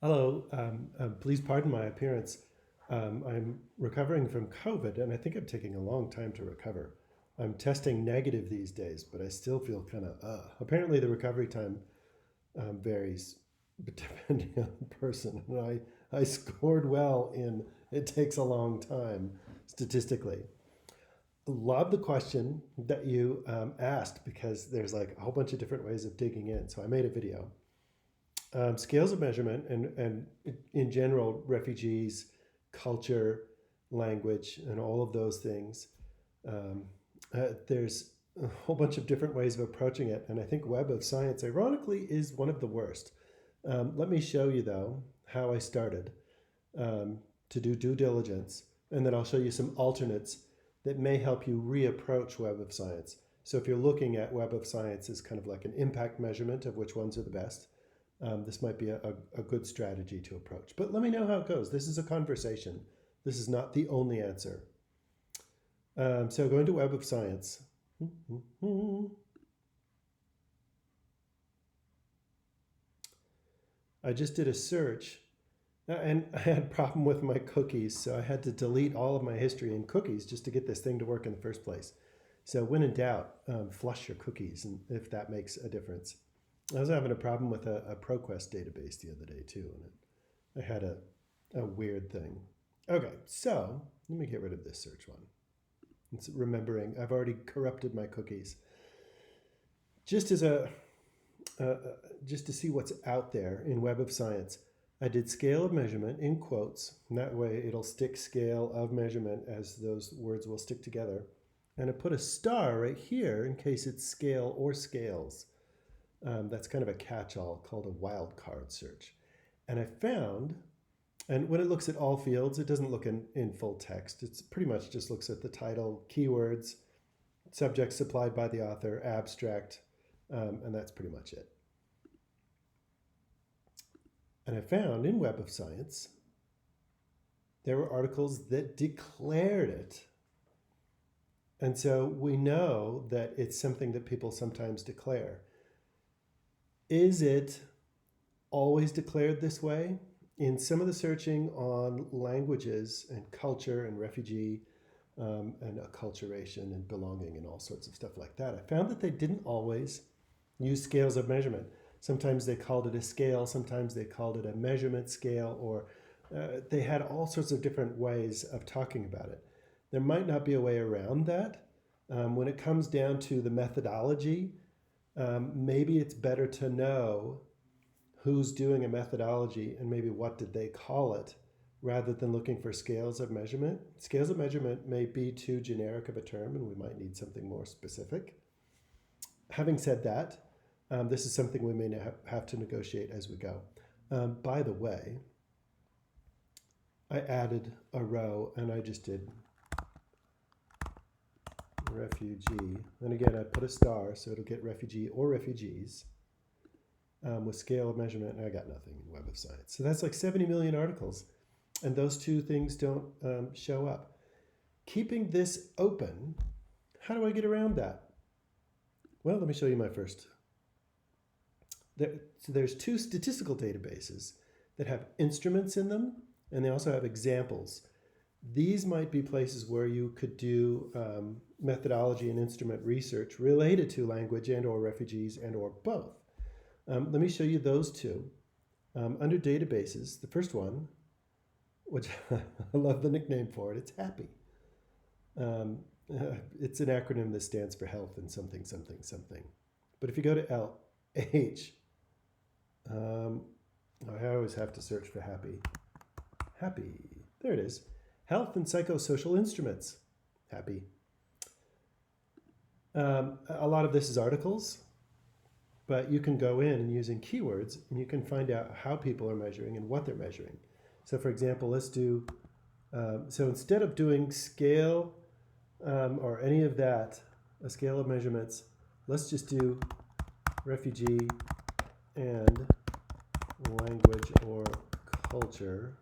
Hello, please pardon my appearance. I'm recovering from COVID, and I think I'm taking a long time to recover. I'm testing negative these days, but I still feel kind of. Apparently, the recovery time varies depending on the person. And I scored well in it takes a long time statistically. Love the question that you asked because there's like a whole bunch of different ways of digging in. So I made a video. Scales of measurement and in general refugees, culture, language, and all of those things. Um, there's a whole bunch of different ways of approaching it, and I think Web of Science, ironically, is one of the worst. Let me show you though how I started um, to do due diligence, and then I'll show you some alternates that may help you reapproach Web of Science. So if you're looking at Web of Science as kind of like an impact measurement of which ones are the best, this might be a good strategy to approach. But let me know how it goes. This is a conversation. This is not the only answer. So going to Web of Science. I just did a search and I had a problem with my cookies. So I had to delete all of my history in cookies just to get this thing to work in the first place. So when in doubt, flush your cookies and if that makes a difference. I was having a problem with a ProQuest database the other day too, and I had a weird thing. Okay, so let me get rid of this search one. It's remembering I've already corrupted my cookies. Just as uh, just to see what's out there in Web of Science, I did scale of measurement in quotes, and that way it'll stick scale of measurement as those words will stick together. And I put a star right here in case it's scale or scales. That's kind of a catch-all called a wildcard search. And I found, and when it looks at all fields, it doesn't look in full text. It's pretty much just looks at the title, keywords, subject supplied by the author, abstract, and that's pretty much it. And I found in Web of Science, there were articles that declared it. And so we know that it's something that people sometimes declare. Is it always declared this way? In some of the searching on languages and culture and refugee and acculturation and belonging and all sorts of stuff like that, I found that they didn't always use scales of measurement. Sometimes they called it a scale, sometimes they called it a measurement scale, or they had all sorts of different ways of talking about it. There might not be a way around that. When it comes down to the methodology, maybe it's better to know who's doing a methodology and maybe what did they call it rather than looking for scales of measurement. Scales of measurement may be too generic of a term and we might need something more specific. Having said that, this is something we may have to negotiate as we go. By the way, I added a row and I just did refugee. And again, I put a star so it'll get refugee or refugees with scale of measurement, and I got nothing in Web of Science. So that's like 70 million articles, and those two things don't show up. Keeping this open, how do I get around that? Well, let me show you my first. So there's two statistical databases that have instruments in them, and they also have examples. These might be places where you could do methodology and instrument research related to language and or refugees and or both. Let me show you those two. Under databases, the first one, which I love the nickname for it, it's HAPPY. It's an acronym that stands for health and something, something, something. But if you go to H, I always have to search for HAPPY. HAPPY, there it is. Health and Psychosocial Instruments, HAPPY. A lot of this is articles, but you can go in and using keywords and you can find out how people are measuring and what they're measuring. So for example, let's do, so instead of doing scale or any of that, a scale of measurements, let's just do refugee and language or culture.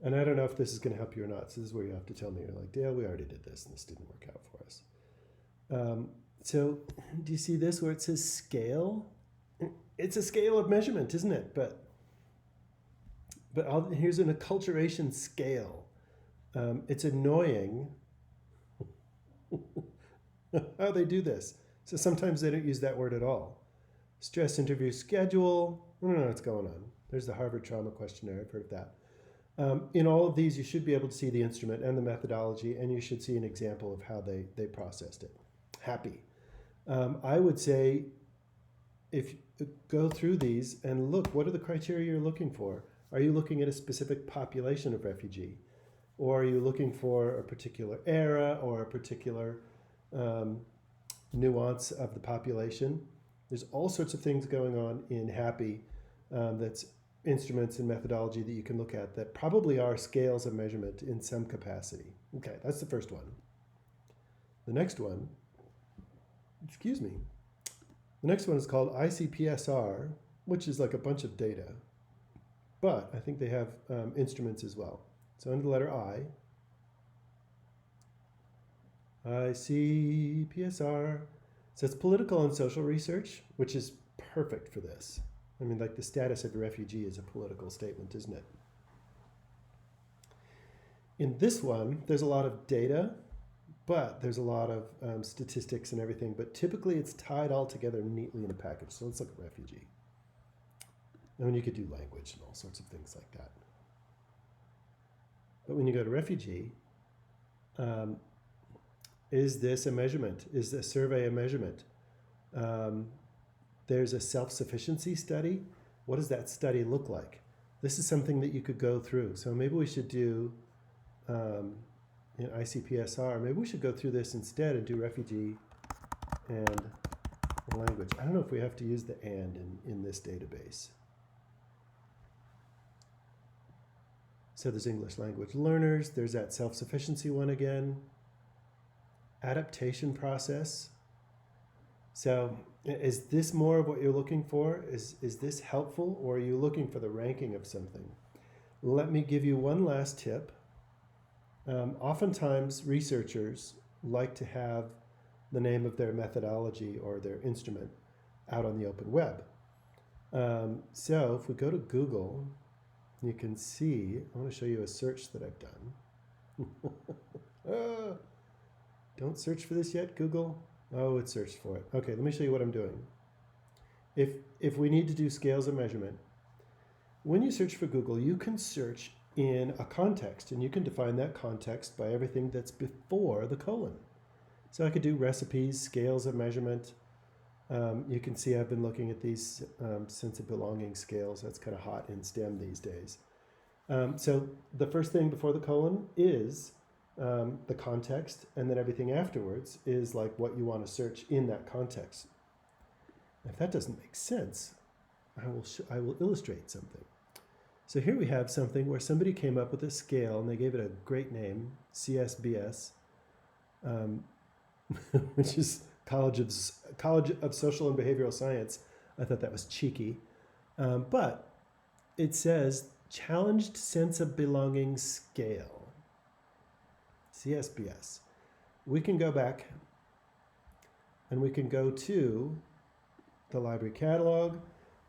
And I don't know if this is going to help you or not. So this is where you have to tell me, you're like, Dale, we already did this and this didn't work out for us. So do you see this where it says scale? it's a scale of measurement, isn't it? But here's an acculturation scale. It's annoying how they do this. So sometimes they don't use that word at all. Stress interview schedule. I don't know what's going on. There's the Harvard Trauma Questionnaire. I've heard of that. In all of these, you should be able to see the instrument and the methodology, and you should see an example of how they processed it. Happy. I would say if you go through these and look, what are the criteria you're looking for? Are you looking at a specific population of refugee? Or are you looking for a particular era or a particular nuance of the population? There's all sorts of things going on in Happy that's instruments and methodology that you can look at that probably are scales of measurement in some capacity. Okay, that's the first one. The next one, excuse me, the next one is called ICPSR, which is like a bunch of data, but I think they have instruments as well. So under the letter I, ICPSR, so it's political and social research, which is perfect for this. I mean, like the status of a refugee is a political statement, isn't it? In this one, there's a lot of data, but there's a lot of statistics and everything, but typically it's tied all together neatly in a package. So let's look at refugee. I mean, you could do language and all sorts of things like that. But when you go to refugee, is this a measurement? Is the survey a measurement? There's a self-sufficiency study. What does that study look like? This is something that you could go through. So maybe we should do in ICPSR, maybe we should go through this instead and do refugee and language. I don't know if we have to use the and in this database. So there's English language learners. There's that self-sufficiency one again. Adaptation process. So is this more of what you're looking for? Is this helpful, or are you looking for the ranking of something? Let me give you one last tip. Oftentimes researchers like to have the name of their methodology or their instrument out on the open web. So if we go to Google, you can see, I want to show you a search that I've done. Don't search for this yet, Google. Oh, it searched for it. Okay, let me show you what I'm doing. If we need to do scales of measurement, when you search for Google, you can search in a context, and you can define that context by everything that's before the colon. So I could do recipes, scales of measurement. You can see I've been looking at these sense of belonging scales. That's kind of hot in STEM these days. So the first thing before the colon is the context, and then everything afterwards is like what you want to search in that context. If that doesn't make sense, I will illustrate something. So here we have something where somebody came up with a scale, and they gave it a great name, CSBS, which is College of Social and Behavioral Science. I thought that was cheeky, but it says Challenged Sense of Belonging Scale. CSBS. We can go back and we can go to the library catalog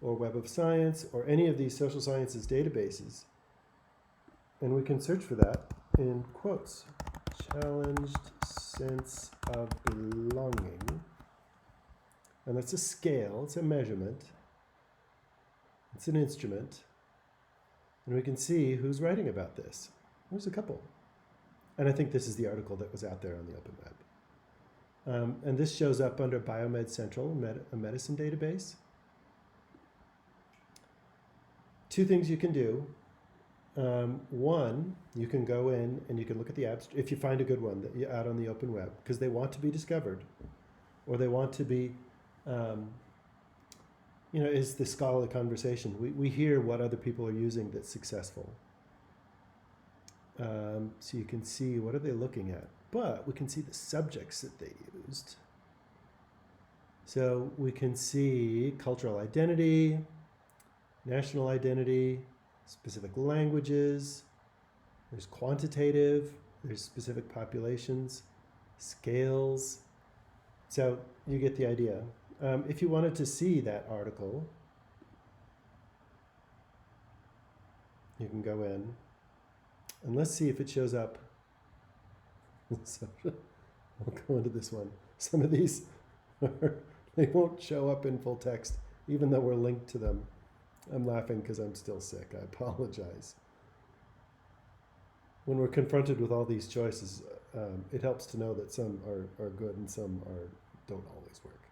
or Web of Science or any of these social sciences databases, and we can search for that in quotes. Challenged sense of belonging. And that's a scale, it's a measurement, it's an instrument, and we can see who's writing about this. There's a couple. And I think this is the article that was out there on the open web. And this shows up under Biomed Central, a medicine database. Two things you can do. One, you can go in and you can look at the abstract, if you find a good one that out on the open web, because they want to be discovered, or they want to be, is the scholarly conversation. We hear what other people are using that's successful. So you can see what are they looking at, but we can see the subjects that they used. So we can see cultural identity, national identity, specific languages, there's quantitative, there's specific populations, scales. So you get the idea. If you wanted to see that article, You can go in and let's see if it shows up. So, I'll go into this one. Some of these, they won't show up in full text, even though we're linked to them. I'm laughing because I'm still sick. I apologize. When we're confronted with all these choices, it helps to know that some are good and some don't always work.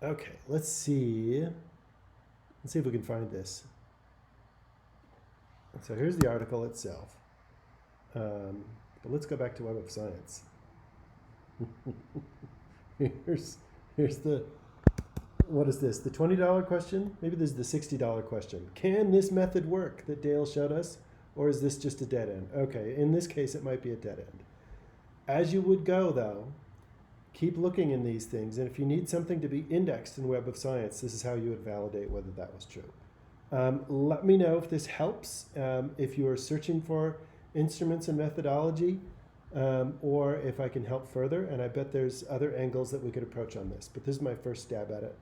Okay, let's see. Let's see if we can find this. So here's the article itself. But let's go back to Web of Science. here's the, what is this? The $20 question? Maybe this is the $60 question. Can this method work that Dale showed us? Or is this just a dead end? Okay, in this case, it might be a dead end. As you would go, though, keep looking in these things. And if you need something to be indexed in Web of Science, this is how you would validate whether that was true. Let me know if this helps. If you are searching for instruments and methodology, or if I can help further. And I bet there's other angles that we could approach on this. But this is my first stab at it.